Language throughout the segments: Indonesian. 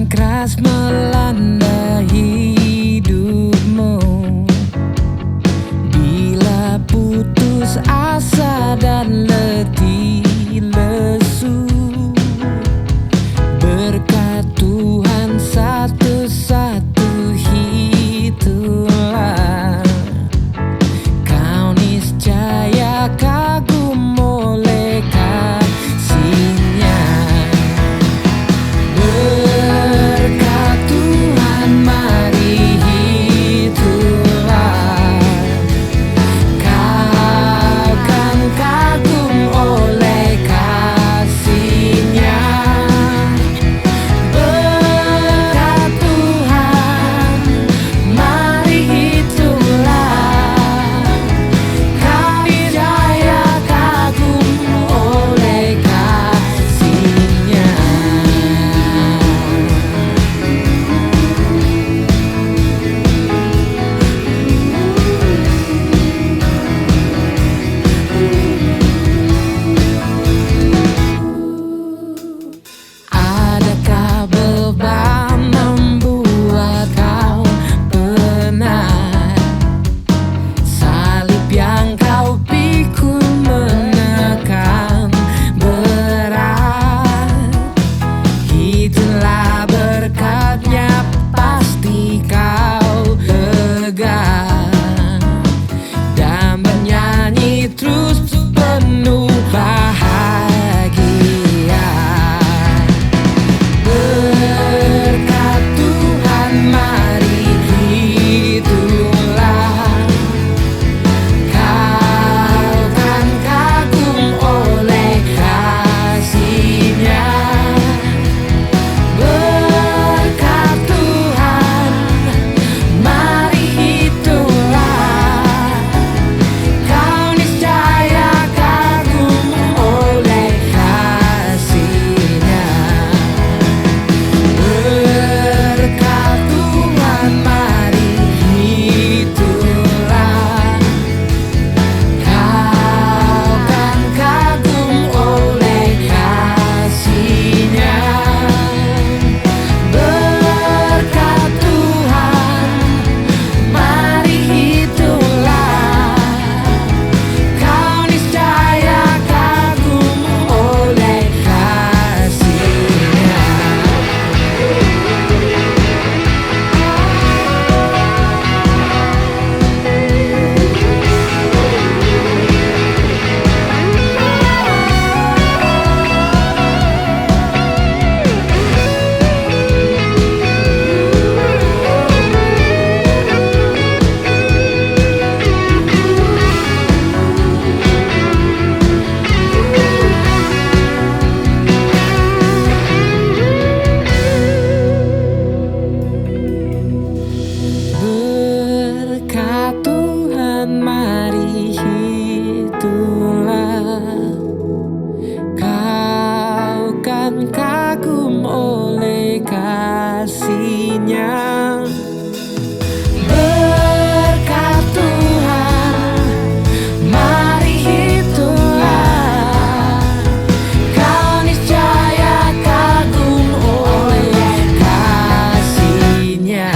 Keras melanda hidupmu, bila putus asa dan letih lesu, berkat Tuhan satu-satu itulah kau niscaya kagum oleh kasih-Nya. Mari itulah kau kan kagum oleh kasih-Nya. Berkat Tuhan, mari itulah kau niscaya kagum oleh kasih-Nya.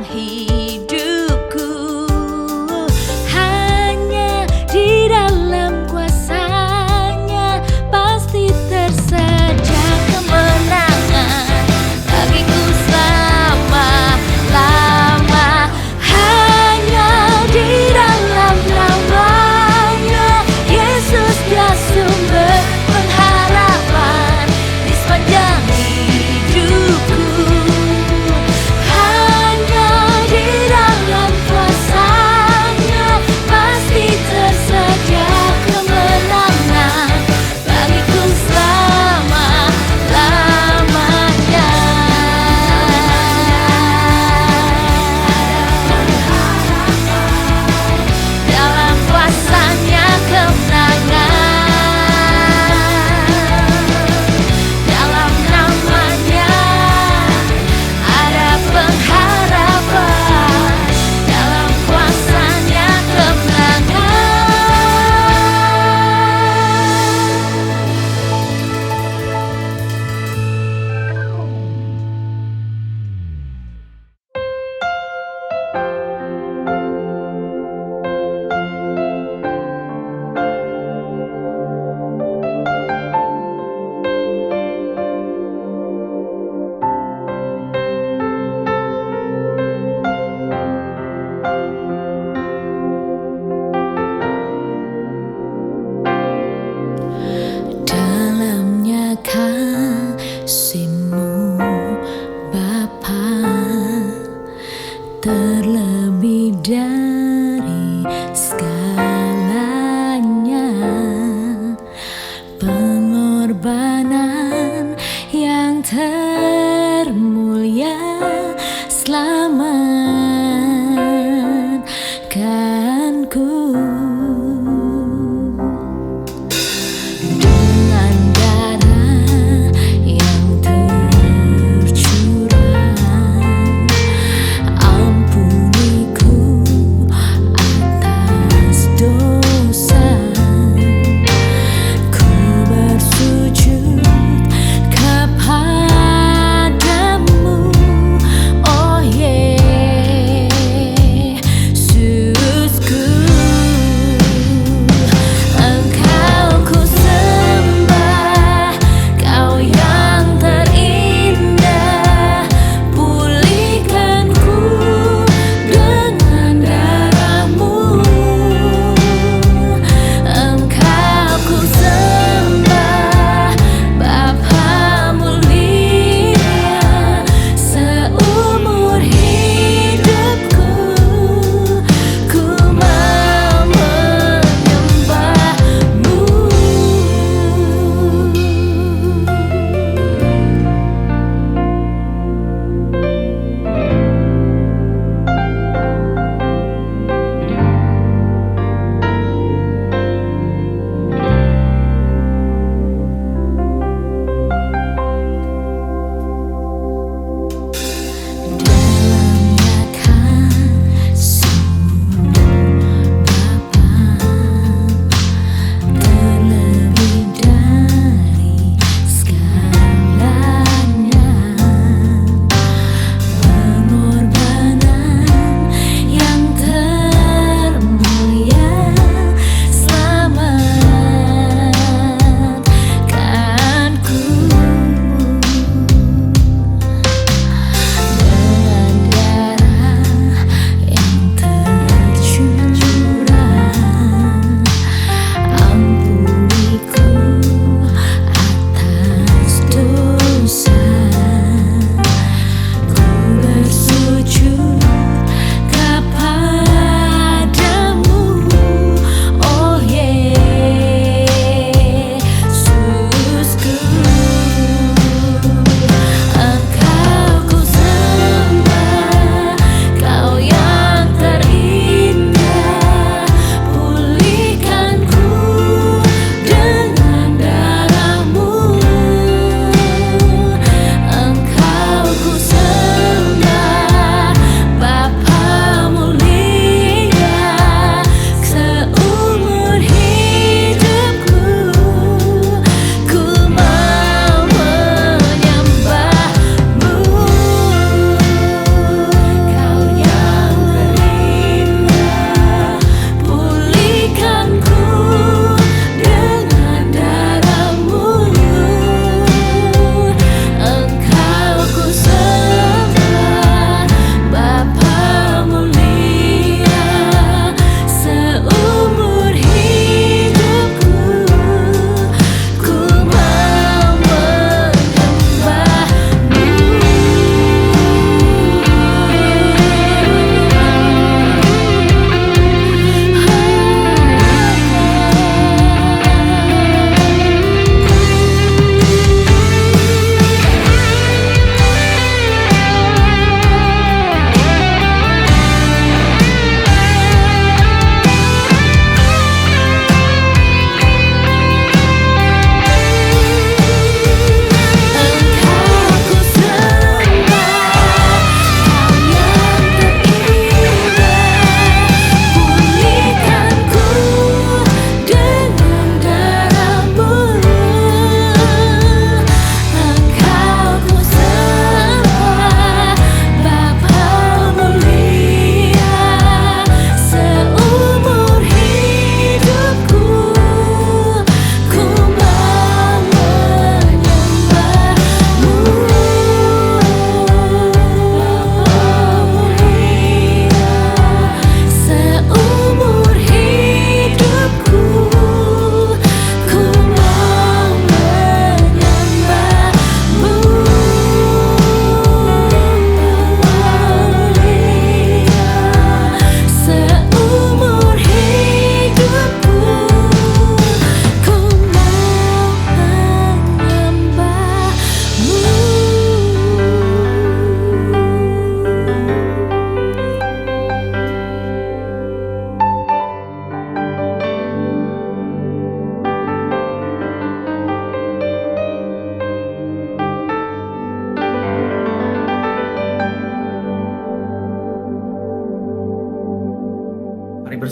hidupku. Hanya di dalam kuasa-Nya pasti tersedia kemenangan bagiku selama-lama. Hanya di dalam nama-Nya Yesus, Dia sumber pengharapan di sepanjang hidupku. Hanya di dalam kuasa-Nya pasti tersedia kemenangan bagiku selama-lamanya. Dalam kuasa-Nya kemenangan, dalam nama-Nya ada pengharapan, dalam kuasa-Nya dalamnya kasih-Mu Bapa, terlebih dari segalanya, pengorbanan yang termulia selamatkanku. Dengan darah yang tercurah, ampuniku atas dosa. Ku bersujud kepadamu, oh Yesusku.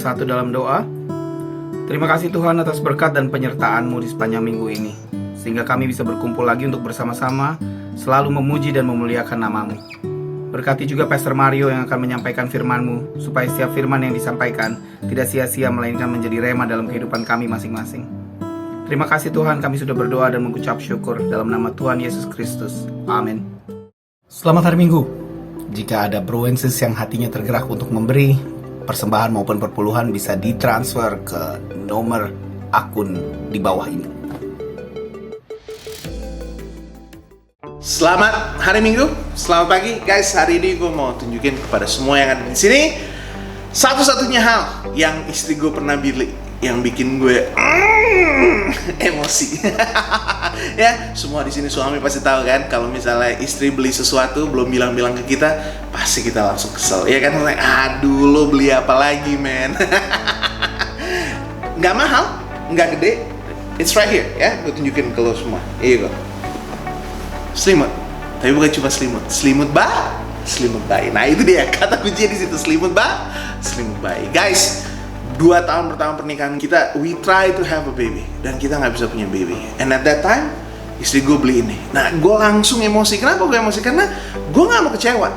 bersatu dalam doa. Terima kasih Tuhan atas berkat dan penyertaan-Mu di sepanjang minggu ini, sehingga kami bisa berkumpul lagi untuk bersama-sama selalu memuji dan memuliakan nama-Mu. Berkati juga Pastor Mario yang akan menyampaikan firman-Mu, supaya setiap firman yang disampaikan tidak sia-sia, melainkan menjadi rema dalam kehidupan kami masing-masing. Terima kasih Tuhan, kami sudah berdoa dan mengucap syukur dalam nama Tuhan Yesus Kristus. Amin. Selamat hari Minggu. Jika ada bro and sis yang hatinya tergerak untuk memberi persembahan maupun perpuluhan, bisa ditransfer ke nomor akun di bawah ini. Selamat hari Minggu, selamat pagi guys. Hari ini gue mau tunjukin kepada semua yang ada di sini satu-satunya hal yang istri gue pernah beli yang bikin gue emosi. Ya, semua di sini suami pasti tahu kan, kalau misalnya istri beli sesuatu belum bilang-bilang ke kita, pasti kita langsung kesel. Ya kan, like, aduh lo beli apa lagi men. Nggak mahal, nggak gede. It's right here ya, gue tunjukin ke lo semua. Iya kok. Selimut, tapi bukan cuma selimut. Selimut bayi. Nah itu dia kata kuncinya di situ, selimut bayi. Guys, 2 tahun pertama pernikahan kita, we try to have a baby, dan kita nggak bisa punya baby. And at that time, istri gue beli ini. Nah, gue langsung emosi. Kenapa gue emosi? Karena gue nggak mau kecewa.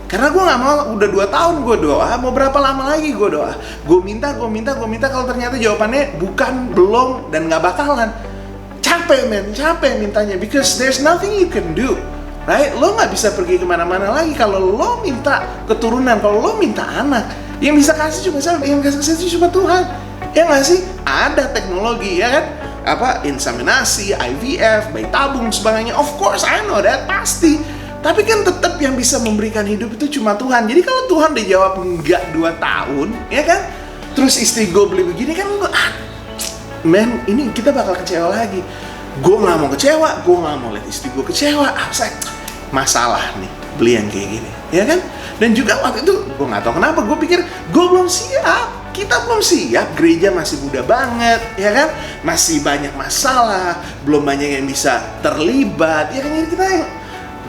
Karena gue nggak mau, udah 2 tahun gue doa, mau berapa lama lagi gue doa. Gue minta, kalau ternyata jawabannya bukan, belum, dan nggak bakalan. Capek mintanya, because there's nothing you can do. Right? Lo nggak bisa pergi kemana-mana lagi kalau lo minta keturunan, kalau lo minta anak. Yang bisa kasih cuma siapa? Yang bisa kasih cuma Tuhan. Ya nggak sih? Ada teknologi ya kan? Inseminasi, IVF, bayi tabung, sebagainya. Of course, I know that, pasti. Tapi kan tetap yang bisa memberikan hidup itu cuma Tuhan. Jadi kalau Tuhan dijawab enggak 2 tahun, ya kan? Terus istri gue beli begini kan, men, ini kita bakal kecewa lagi. Gue nggak mau kecewa, gue nggak mau lihat istri gue kecewa. Masalah nih beli yang kayak gini, ya kan? Dan juga waktu itu gue nggak tahu kenapa, gue pikir gue belum siap, kita belum siap, gereja masih muda banget, ya kan? Masih banyak masalah, belum banyak yang bisa terlibat, ya kan? Jadi kita yang,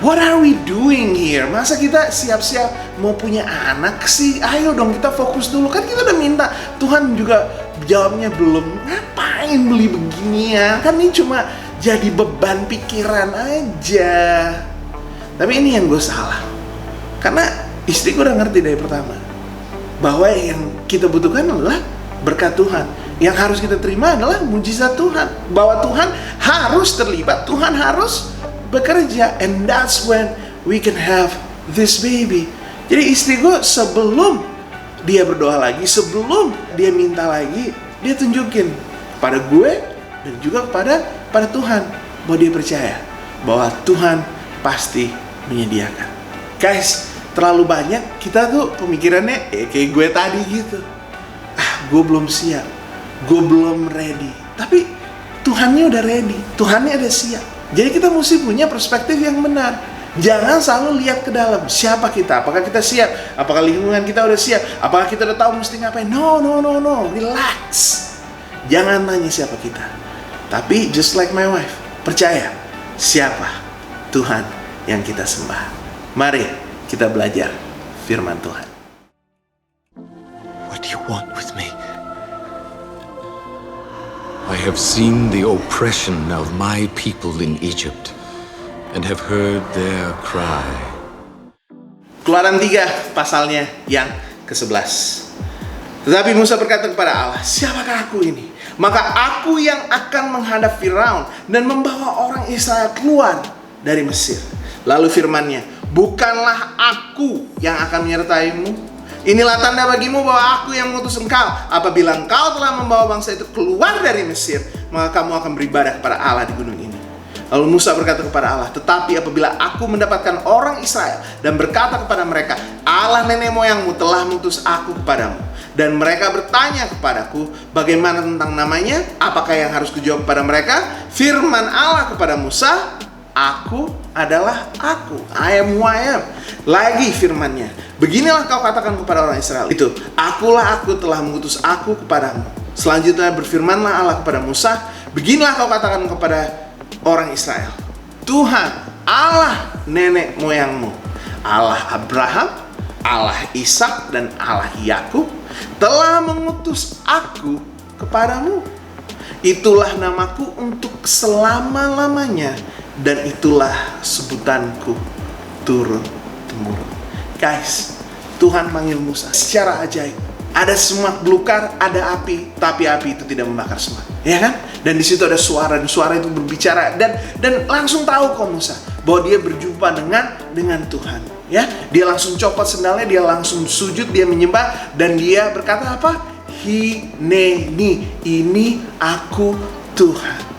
what are we doing here? Masa kita siap-siap mau punya anak sih? Ayo dong kita fokus dulu, kan kita udah minta, Tuhan juga jawabnya belum. Ngapain beli beginian? Kan ini cuma jadi beban pikiran aja. Tapi ini yang gue salah, karena istri gue udah ngerti dari pertama bahwa yang kita butuhkan adalah berkat Tuhan. Yang harus kita terima adalah mujizat Tuhan, bahwa Tuhan harus terlibat, Tuhan harus bekerja, and that's when we can have this baby. Jadi istri gue sebelum dia berdoa lagi, sebelum dia minta lagi, dia tunjukin pada gue dan juga pada Tuhan bahwa dia percaya bahwa Tuhan pasti menyediakan. Guys, terlalu banyak kita tuh pemikirannya kayak gue tadi gitu. Gue belum siap, gue belum ready. Tapi Tuhannya udah ready, Tuhannya udah siap. Jadi kita mesti punya perspektif yang benar. Jangan selalu lihat ke dalam, siapa kita, apakah kita siap, apakah lingkungan kita udah siap, apakah kita udah tahu mesti ngapain. No, relax. Jangan tanya siapa kita, tapi just like my wife, percaya siapa Tuhan yang kita sembah. Mari kita belajar firman Tuhan. What do you want with me? I have seen the oppression of my people in Egypt and have heard their cry. Keluaran 3 pasalnya yang ke-11. Tetapi Musa berkata kepada Allah, siapakah aku ini? Maka aku yang akan menghadap Firaun dan membawa orang Israel keluar dari Mesir. Lalu firman-Nya, bukanlah aku yang akan menyertaimu. Inilah tanda bagimu bahwa aku yang mengutus engkau. Apabila engkau telah membawa bangsa itu keluar dari Mesir, maka kamu akan beribadah kepada Allah di gunung ini. Lalu Musa berkata kepada Allah, tetapi apabila aku mendapatkan orang Israel dan berkata kepada mereka, Allah nenek moyangmu telah mengutus aku kepadamu, dan mereka bertanya kepadaku, bagaimana tentang namanya? Apakah yang harus kujawab kepada mereka? Firman Allah kepada Musa, aku adalah aku. I am who I am. Lagi firman-Nya, beginilah kau katakan kepada orang Israel itu, akulah aku telah mengutus aku kepadamu. Selanjutnya berfirmanlah Allah kepada Musa, beginilah kau katakan kepada orang Israel, Tuhan Allah nenek moyangmu, Allah Abraham, Allah Ishak dan Allah Yakub, telah mengutus aku kepadamu. Itulah namaku untuk selama-lamanya, dan itulah sebutanku turun-temurun. Guys, Tuhan panggil Musa secara ajaib. Ada semak belukar, ada api, tapi api itu tidak membakar semak, ya kan? Dan di situ ada suara, dan suara itu berbicara, dan langsung tahu kok Musa bahwa dia berjumpa dengan Tuhan, ya. Dia langsung copot sendalnya, dia langsung sujud, dia menyembah, dan dia berkata apa? Hineni, ini aku Tuhan.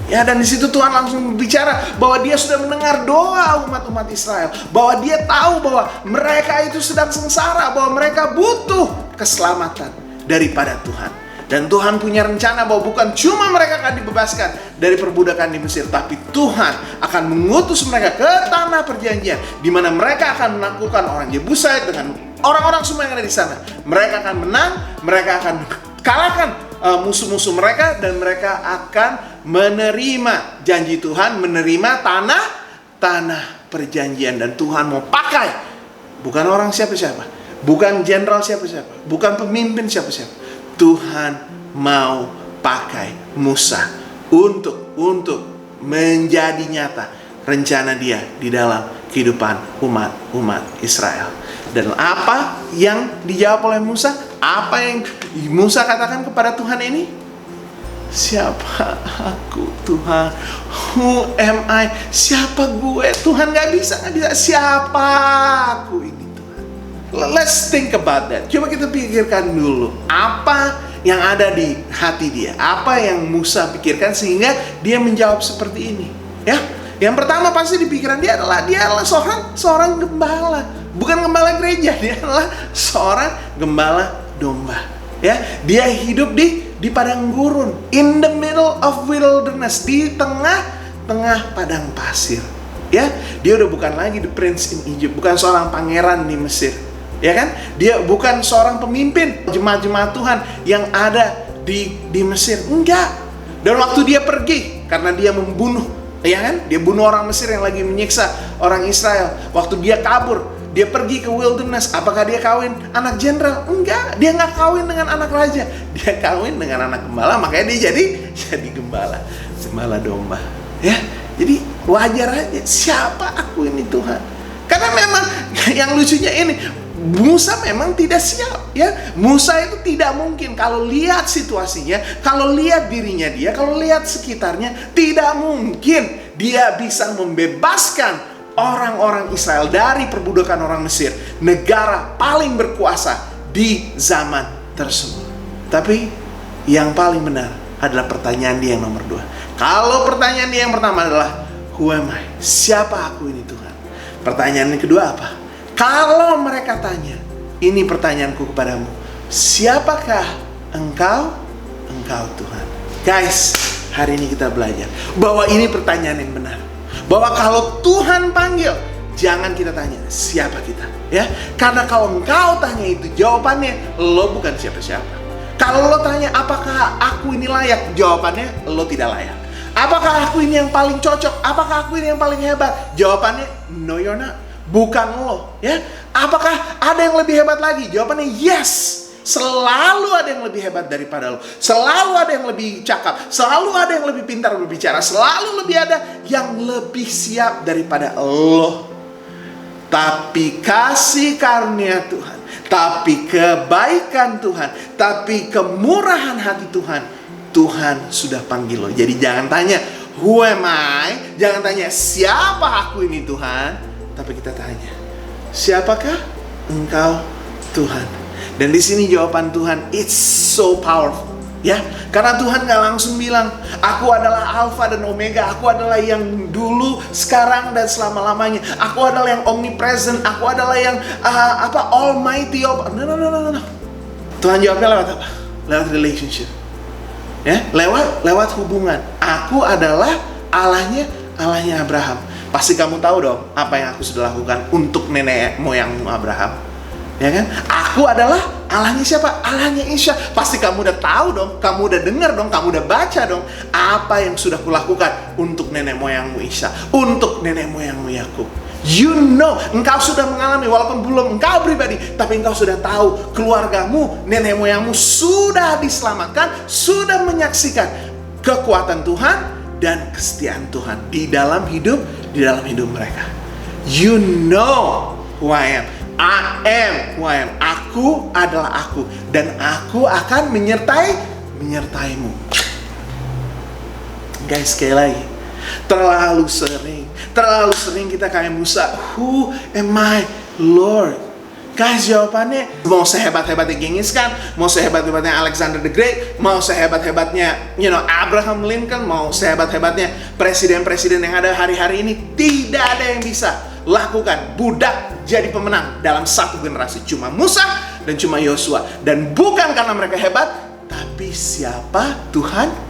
Ya, dan di situ Tuhan langsung berbicara bahwa dia sudah mendengar doa umat-umat Israel, bahwa dia tahu bahwa mereka itu sedang sengsara, bahwa mereka butuh keselamatan daripada Tuhan. Dan Tuhan punya rencana bahwa bukan cuma mereka akan dibebaskan dari perbudakan di Mesir, tapi Tuhan akan mengutus mereka ke tanah perjanjian, di mana mereka akan menaklukkan orang Yebusait dengan orang-orang semua yang ada di sana. Mereka akan menang, mereka akan kalahkan musuh-musuh mereka, dan mereka akan menerima janji Tuhan, menerima tanah perjanjian. Dan Tuhan mau pakai bukan orang siapa-siapa, bukan jenderal siapa-siapa, bukan pemimpin siapa-siapa. Tuhan mau pakai Musa untuk menjadi nyata rencana dia di dalam kehidupan umat Israel. Dan apa yang dijawab oleh Musa? Apa yang Musa katakan kepada Tuhan ini? Siapa aku Tuhan? Who am I? Siapa gue? Tuhan gak bisa. Siapa aku ini Tuhan? Let's think about that. Coba kita pikirkan dulu apa yang ada di hati dia, apa yang Musa pikirkan sehingga dia menjawab seperti ini, ya. Yang pertama pasti di pikiran dia adalah seorang gembala, bukan gembala gereja, dia adalah seorang gembala domba, ya. Dia hidup di padang gurun, in the middle of wilderness, di tengah padang pasir, ya. Dia udah bukan lagi the prince in Egypt, bukan seorang pangeran di Mesir, ya kan? Dia bukan seorang pemimpin jemaat-jemaat Tuhan yang ada di Mesir, enggak. Dan waktu dia pergi, karena dia membunuh, ya kan? Dia bunuh orang Mesir yang lagi menyiksa orang Israel. Waktu dia kabur, dia pergi ke wilderness. Apakah dia kawin anak jenderal? Enggak, dia nggak kawin dengan anak raja. Dia kawin dengan anak gembala, makanya dia jadi gembala domba. Ya, jadi wajar aja. Siapa aku ini Tuhan? Karena memang yang lucunya ini, Musa memang tidak siap, ya. Musa itu tidak mungkin, kalau lihat situasinya, kalau lihat dirinya dia, kalau lihat sekitarnya, tidak mungkin dia bisa membebaskan orang-orang Israel dari perbudakan orang Mesir, negara paling berkuasa di zaman tersebut. Tapi yang paling benar adalah pertanyaan dia yang nomor 2. Kalau pertanyaan dia yang pertama adalah who am I? Siapa aku ini Tuhan? Pertanyaan yang kedua apa? Kalau mereka tanya, ini pertanyaanku kepadamu, siapakah engkau? Engkau Tuhan. Guys, hari ini kita belajar bahwa ini pertanyaan yang benar. Bahwa kalau Tuhan panggil, jangan kita tanya siapa kita, ya. Karena kalau engkau tanya itu, jawabannya lo bukan siapa-siapa. Kalau lo tanya apakah aku ini layak, jawabannya lo tidak layak. Apakah aku ini yang paling cocok? Apakah aku ini yang paling hebat? Jawabannya no you're not. Bukan lo, ya. Apakah ada yang lebih hebat lagi? Jawabannya yes. Selalu ada yang lebih hebat daripada lo. Selalu ada yang lebih cakap. Selalu ada yang lebih pintar berbicara. Selalu lebih ada yang lebih siap daripada lo. Tapi kasih karunia Tuhan, tapi kebaikan Tuhan, tapi kemurahan hati Tuhan, Tuhan sudah panggil lo. Jadi jangan tanya who am I? Jangan tanya siapa aku ini Tuhan. Tapi kita tanya, siapakah engkau Tuhan? Dan di sini jawaban Tuhan, it's so powerful, ya. Karena Tuhan gak langsung bilang, aku adalah Alpha dan Omega, aku adalah yang dulu, sekarang, dan selama-lamanya. Aku adalah yang omnipresent, aku adalah yang almighty. No. Tuhan jawabnya lewat apa? Lewat relationship, ya. Lewat hubungan. Aku adalah Allahnya Abraham. Pasti kamu tahu dong apa yang aku sudah lakukan untuk nenek moyangmu Abraham, ya kan? Aku adalah Allahnya siapa? Allahnya Ishak. Pasti kamu udah tahu dong, kamu udah dengar dong, kamu udah baca dong apa yang sudah kulakukan untuk nenek moyangmu Ishak, untuk nenek moyangmu Yakub. You know, engkau sudah mengalami, walaupun belum engkau pribadi, tapi engkau sudah tahu keluargamu, nenek moyangmu sudah diselamatkan, sudah menyaksikan kekuatan Tuhan dan kesetiaan Tuhan di dalam hidup mereka. You know who I am. I am who I am. Aku adalah aku, dan aku akan menyertaimu. Guys, sekali lagi, terlalu sering kita kayak Musa. Who am I, Lord? Guys, jawabannya mau sehebat-hebatnya Genghis Khan, mau sehebat-hebatnya Alexander the Great, mau sehebat-hebatnya Abraham Lincoln, mau sehebat-hebatnya presiden-presiden yang ada hari-hari ini, tidak ada yang bisa lakukan budak jadi pemenang dalam satu generasi. Cuma Musa dan cuma Yosua. Dan bukan karena mereka hebat, tapi siapa Tuhan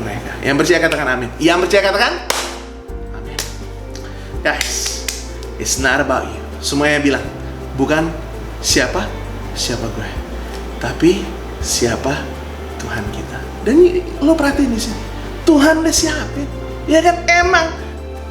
mereka. Yang percaya katakan amin. Yang percaya katakan amin. Guys, it's not about you. Semuanya bilang, bukan siapa gue, tapi siapa Tuhan kita. Dan lo perhatiin di sini, Tuhan udah siapin. Ya kan, emang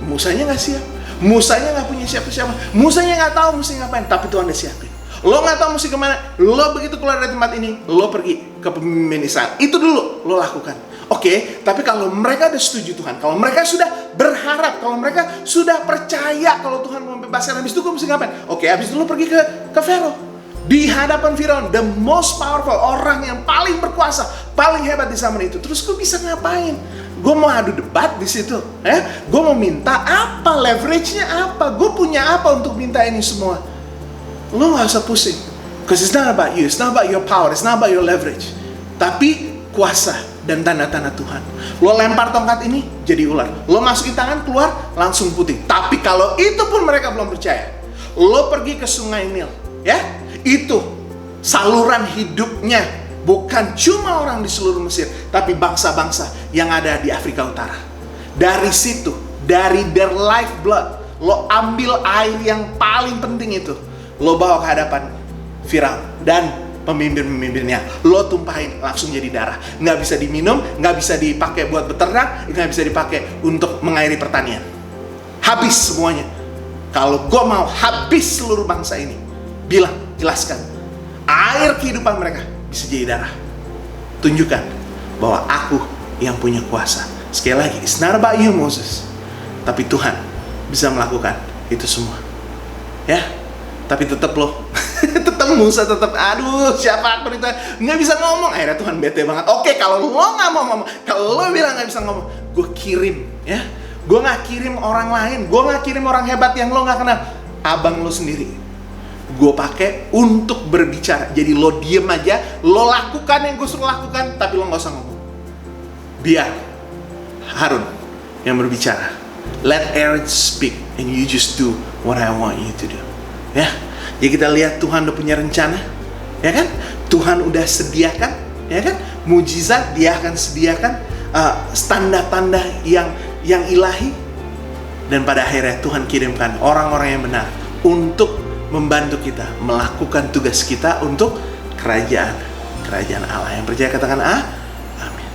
Musanya nggak siap, Musanya nggak punya siapa-siapa, Musanya nggak tahu mesti ngapain, tapi Tuhan udah siapin. Lo nggak tahu mesti kemana, lo begitu keluar dari tempat ini, lo pergi ke pemimpin Israel. Itu dulu lo lakukan. Oke, tapi kalau mereka udah setuju Tuhan, kalau mereka sudah berharap, kalau mereka sudah percaya kalau Tuhan mau membebaskan, habis itu gue mesti ngapain? Oke, habis itu lo pergi ke Firaun. Di hadapan Firaun, the most powerful, orang yang paling berkuasa, paling hebat di zaman itu. Terus gue bisa ngapain? Gue mau adu debat di situ, Gue mau minta apa? Leverage-nya apa? Gue punya apa untuk minta ini semua? Lo gak usah pusing, because it's not about you, it's not about your power, it's not about your leverage, tapi kuasa dan tanda-tanda Tuhan. Lo lempar tongkat ini jadi ular, lo masukin tangan keluar langsung putih. Tapi kalau itu pun mereka belum percaya, lo pergi ke sungai Nil, itu saluran hidupnya bukan cuma orang di seluruh Mesir, tapi bangsa-bangsa yang ada di Afrika Utara. Dari situ, dari their lifeblood, lo ambil air yang paling penting itu, lo bawa ke hadapan Firaun dan pemimpin-pemimpinnya, lo tumpahin, langsung jadi darah. Nggak bisa diminum, nggak bisa dipakai buat beternak, nggak bisa dipakai untuk mengairi pertanian. Habis semuanya. Kalau gue mau habis seluruh bangsa ini, bilang, jelaskan, air kehidupan mereka bisa jadi darah. Tunjukkan bahwa aku yang punya kuasa. Sekali lagi, it's not about you, Moses, tapi Tuhan bisa melakukan itu semua. Tapi tetap lo tetap Musa, tetap siapa aku itu nggak bisa ngomong. Akhirnya Tuhan bete banget. Oke, kalau lo nggak mau ngomong, kalau lo bilang nggak bisa ngomong, gue kirim, gue nggak kirim orang lain, gue nggak kirim orang hebat yang lo nggak kenal, abang lo sendiri gue pakai untuk berbicara. Jadi lo diem aja, lo lakukan yang gue suruh lakukan, tapi lo nggak usah ngomong. Biar Harun yang berbicara. Let Aaron speak and you just do what I want you to do. Jadi kita lihat Tuhan udah punya rencana, kan? Tuhan udah sediakan, kan? Mujizat dia akan sediakan, tanda-tanda yang ilahi, dan pada akhirnya Tuhan kirimkan orang-orang yang benar untuk membantu kita melakukan tugas kita untuk kerajaan Allah. Yang percaya katakan amin.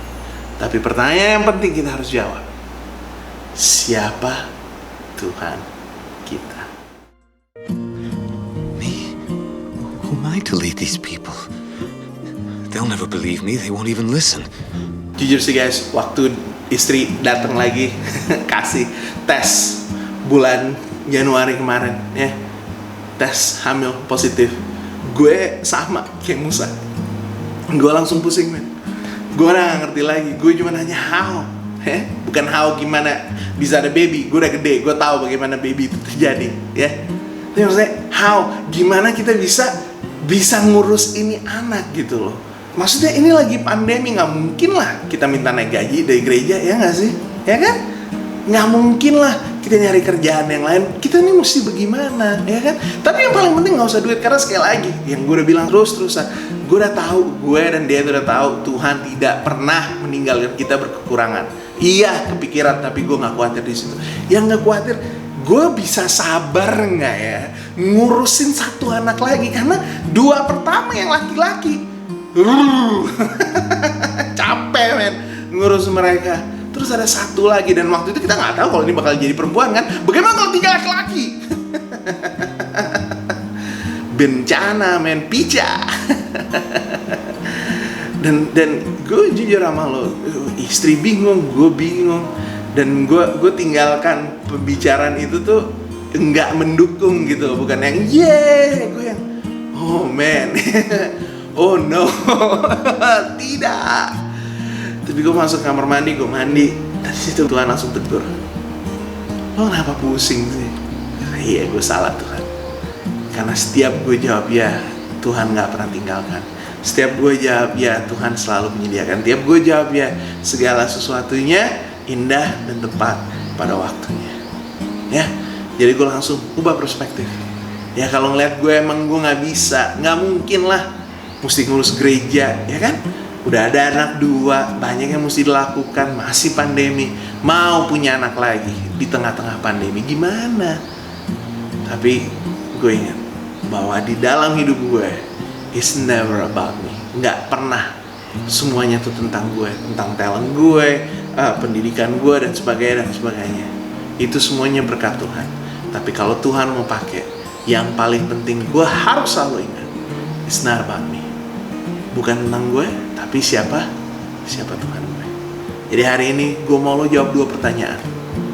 Tapi pertanyaan yang penting kita harus jawab, siapa Tuhan kita? Who am I to lead these people? They'll never believe me. They won't even listen. Jujur sih guys, waktu istri datang lagi kasih tes bulan Januari kemarin, tes hamil positif, gue sama kayak Musa. Gue langsung pusing, men. Gue udah gak ngerti lagi. Gue cuma nanya how, bukan how gimana bisa ada baby. Gue udah gede, gue tahu bagaimana baby itu terjadi, Tapi maksudnya how, gimana kita bisa ngurus ini anak gitu loh. Maksudnya ini lagi pandemi, nggak mungkin lah kita minta naik gaji dari gereja, ya nggak sih? Ya kan? Nggak mungkin lah kita nyari kerjaan yang lain. Kita ini mesti bagaimana, ya kan? Tapi yang paling penting nggak usah duit, karena sekali lagi yang gue udah bilang terus-terusan, gue udah tahu, gue dan dia udah tahu Tuhan tidak pernah meninggalkan kita berkekurangan. Iya kepikiran, tapi gue nggak khawatir di situ. Yang nggak khawatir, gue bisa sabar nggak ya ngurusin satu anak lagi, karena dua pertama yang laki-laki capek, men, ngurus mereka. Terus ada satu lagi, dan waktu itu kita nggak tahu kalau ini bakal jadi perempuan kan. Bagaimana kalau 3 laki-laki? Bencana men, pica. dan gue jujur sama lo, istri bingung, gue bingung, dan gue tinggalkan pembicaraan itu tuh nggak mendukung gitu, bukan yang gue yang oh man, oh no, tidak. Tapi gue masuk kamar mandi, gue mandi, dari situ Tuhan langsung tegur, lo kenapa pusing sih? Iya, gue salah Tuhan. Karena setiap gue jawab ya, Tuhan gak pernah tinggalkan. Setiap gue jawab ya, Tuhan selalu menyediakan. Tiap gue jawab ya, segala sesuatunya indah dan tepat pada waktunya. Ya, jadi gue langsung ubah perspektif. Ya kalau ngeliat gue emang gue gak bisa, gak mungkin lah mesti ngurus gereja, ya kan? Udah ada anak 2, banyak yang mesti dilakukan, masih pandemi. Mau punya anak lagi di tengah-tengah pandemi, gimana? Tapi gue ingat bahwa di dalam hidup gue, it's never about me. Nggak pernah semuanya tuh tentang gue, tentang talent gue, pendidikan gue dan sebagainya. Itu semuanya berkat Tuhan. Tapi kalau Tuhan mau pakai, yang paling penting gue harus selalu ingat, it's not about me. Bukan tentang gue, tapi siapa Tuhan gue. Jadi hari ini gue mau lo jawab 2 pertanyaan,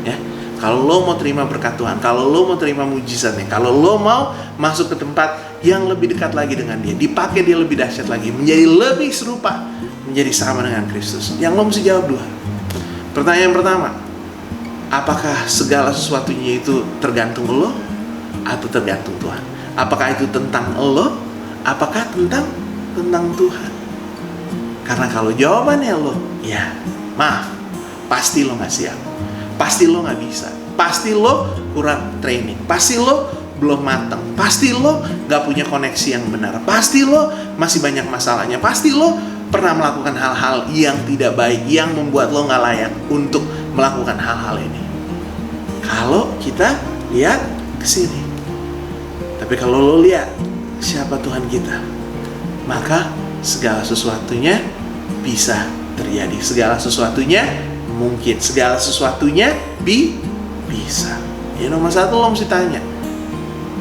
ya. Kalau lo mau terima berkat Tuhan, kalau lo mau terima mujizatnya, kalau lo mau masuk ke tempat yang lebih dekat lagi dengan dia, dipakai dia lebih dahsyat lagi, menjadi lebih serupa, menjadi sama dengan Kristus, yang lo mesti jawab 2. Pertanyaan pertama, apakah segala sesuatunya itu tergantung lo atau tergantung Tuhan? Apakah itu tentang lo? Apakah tentang Tuhan? Karena kalau jawabannya lo, ya maaf, pasti lo gak siap. Pasti lo gak bisa. Pasti lo kurang training. Pasti lo belum matang. Pasti lo gak punya koneksi yang benar. Pasti lo masih banyak masalahnya. Pasti lo pernah melakukan hal-hal yang tidak baik, yang membuat lo gak layak untuk melakukan hal-hal ini. Kalau kita lihat ke sini. Tapi kalau lo lihat siapa Tuhan kita, maka segala sesuatunya bisa terjadi. Segala sesuatunya mungkin. Segala sesuatunya bisa. Ya nomor 1 lo mesti tanya,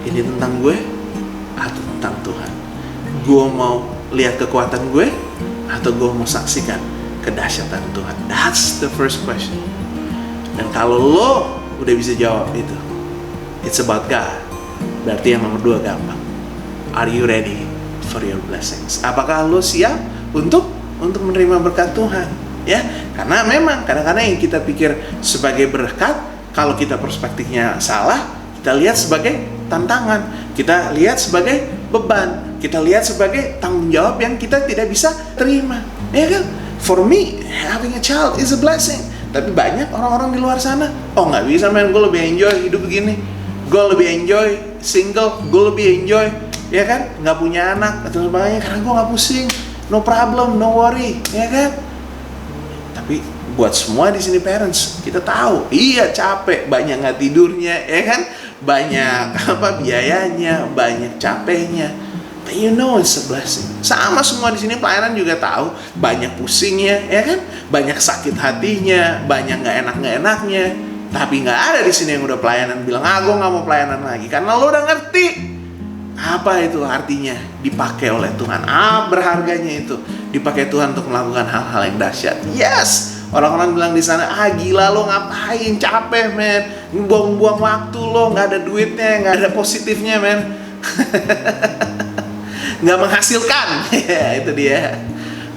ini tentang gue atau tentang Tuhan? Gue mau lihat kekuatan gue atau gue mau saksikan kedahsyatan Tuhan? That's the first question. Dan kalau lo udah bisa jawab itu, it's about God, berarti yang nomor 2 gampang. Are you ready for your blessings? Apakah lo siap untuk menerima berkat Tuhan? Ya, karena memang kadang-kadang yang kita pikir sebagai berkat, kalau kita perspektifnya salah, kita lihat sebagai tantangan, kita lihat sebagai beban, kita lihat sebagai tanggung jawab yang kita tidak bisa terima, ya kan? For me, having a child is a blessing. Tapi banyak orang-orang di luar sana, oh nggak bisa men, gue lebih enjoy hidup begini, gue lebih enjoy single, gue lebih enjoy, ya kan, nggak punya anak atau sebagainya, karena gue nggak pusing, no problem, no worry, ya kan? Tapi buat semua di sini parents, kita tahu, iya capek, banyak nggak tidurnya, ya kan, banyak biayanya, banyak capeknya. But you know it's a blessing. Sama semua di sini pelayanan juga tahu, banyak pusingnya, ya kan, banyak sakit hatinya, banyak nggak enaknya. Tapi nggak ada di sini yang udah pelayanan bilang, gue nggak mau pelayanan lagi, karena lo udah ngerti apa itu artinya dipakai oleh Tuhan. Berharganya itu dipakai Tuhan untuk melakukan hal-hal yang dahsyat. Yes, orang-orang bilang di sana, gila lo ngapain, capek men, buang-buang waktu lo, nggak ada duitnya, nggak ada positifnya men, nggak menghasilkan. Ya itu dia.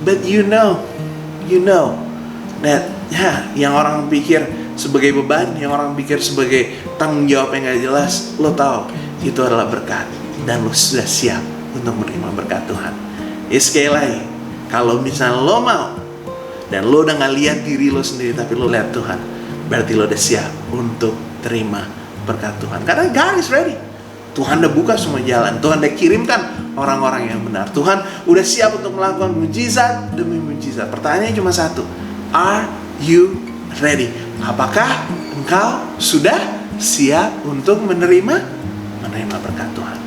But you know that yang orang pikir sebagai beban, yang orang pikir sebagai tanggung jawab yang nggak jelas, lo tahu itu adalah berkat. Dan lo sudah siap untuk menerima berkat Tuhan. Sekali lagi, kalau misalnya lo mau dan lo udah gak lihat diri lo sendiri, tapi lo lihat Tuhan, berarti lo udah siap untuk terima berkat Tuhan. Karena God is ready. Tuhan udah buka semua jalan. Tuhan udah kirimkan orang-orang yang benar. Tuhan udah siap untuk melakukan mujizat demi mujizat. Pertanyaannya cuma satu, are you ready? Apakah engkau sudah siap untuk menerima berkat Tuhan?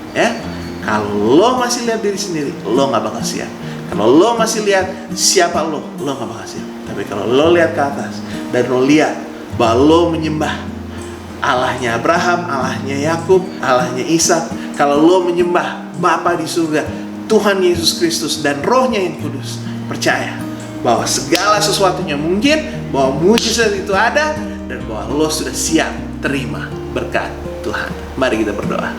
Ya, kalau lo masih lihat diri sendiri, lo nggak bakal siap. Kalau lo masih lihat siapa lo gak bakal siap. Tapi kalau lo lihat ke atas dan lo lihat bahwa lo menyembah Allahnya Abraham, Allahnya Yakub, Allahnya Ishak, kalau lo menyembah Bapa di surga, Tuhan Yesus Kristus dan Rohnya yang kudus, percaya bahwa segala sesuatunya mungkin, bahwa mujizat itu ada, dan bahwa lo sudah siap terima berkat Tuhan. Mari kita berdoa.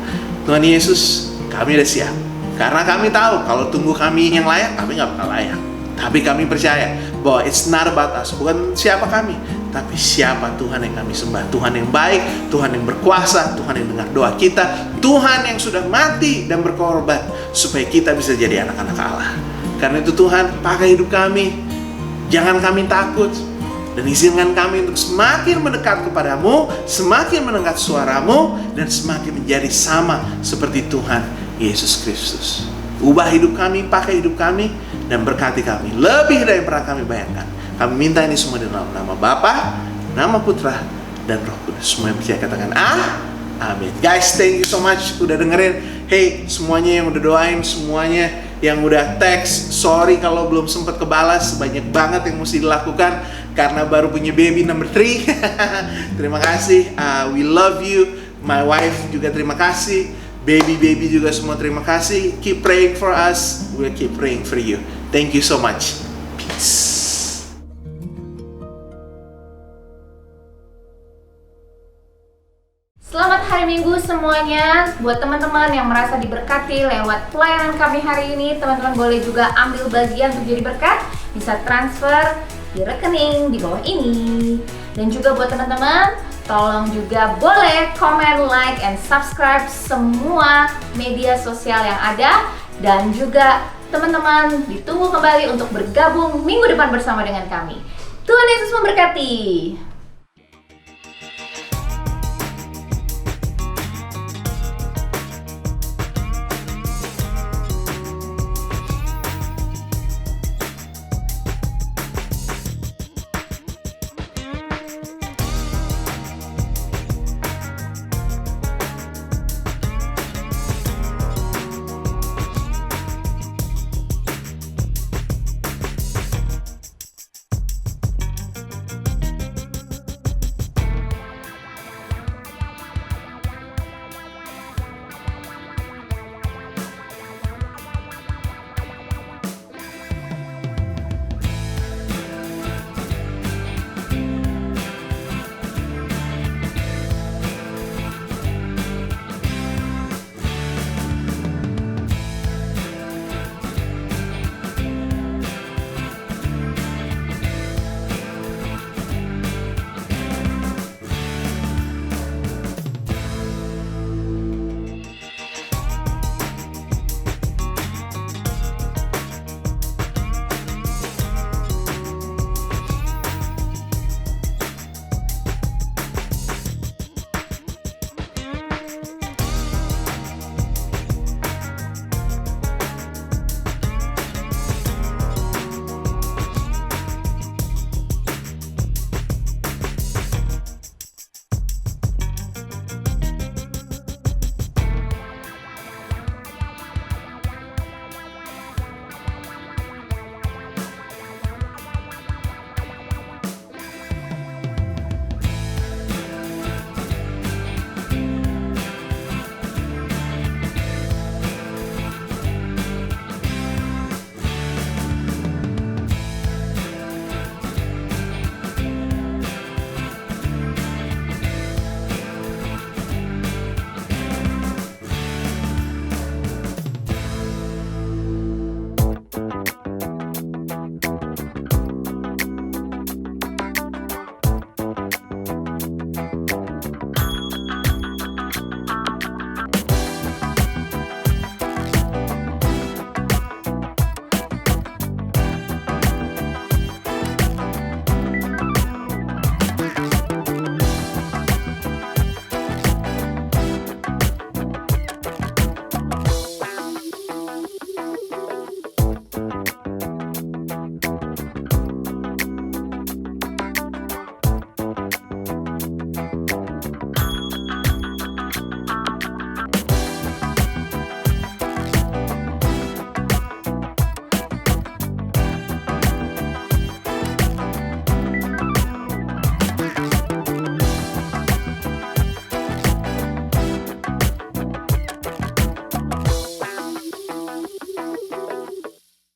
Tuhan Yesus, kami udah siap. Karena kami tahu kalau tunggu kami yang layak, kami gak bakal layak. Tapi kami percaya bahwa it's not about us. Bukan siapa kami, tapi siapa Tuhan yang kami sembah. Tuhan yang baik, Tuhan yang berkuasa, Tuhan yang dengar doa kita, Tuhan yang sudah mati dan berkorban supaya kita bisa jadi anak-anak Allah. Karena itu Tuhan, pakai hidup kami. Jangan kami takut. Dan izinkan kami untuk semakin mendekat kepadamu, semakin mendengar suaramu, dan semakin menjadi sama seperti Tuhan Yesus Kristus. Ubah hidup kami, pakai hidup kami, dan berkati kami lebih dari yang pernah kami bayangkan. Kami minta ini semua dalam nama Bapa, nama Putra, dan Roh Kudus. Semua yang percaya katakan amin. Guys, thank you so much udah dengerin. Hey, semuanya yang udah doain, semuanya yang udah text, sorry kalau belum sempat kebalas. Banyak banget yang mesti dilakukan karena baru punya baby number 3. Terima kasih, we love you. My wife juga terima kasih, baby juga semua terima kasih. Keep praying for us, we'll keep praying for you. Thank you so much. Peace. Selamat hari Minggu semuanya. Buat teman-teman yang merasa diberkati lewat pelayanan kami hari ini, teman-teman boleh juga ambil bagian untuk jadi berkat. Bisa transfer di rekening di bawah ini. Dan juga buat teman-teman, tolong juga boleh comment, like, and subscribe semua media sosial yang ada. Dan juga teman-teman ditunggu kembali untuk bergabung minggu depan bersama dengan kami. Tuhan Yesus memberkati.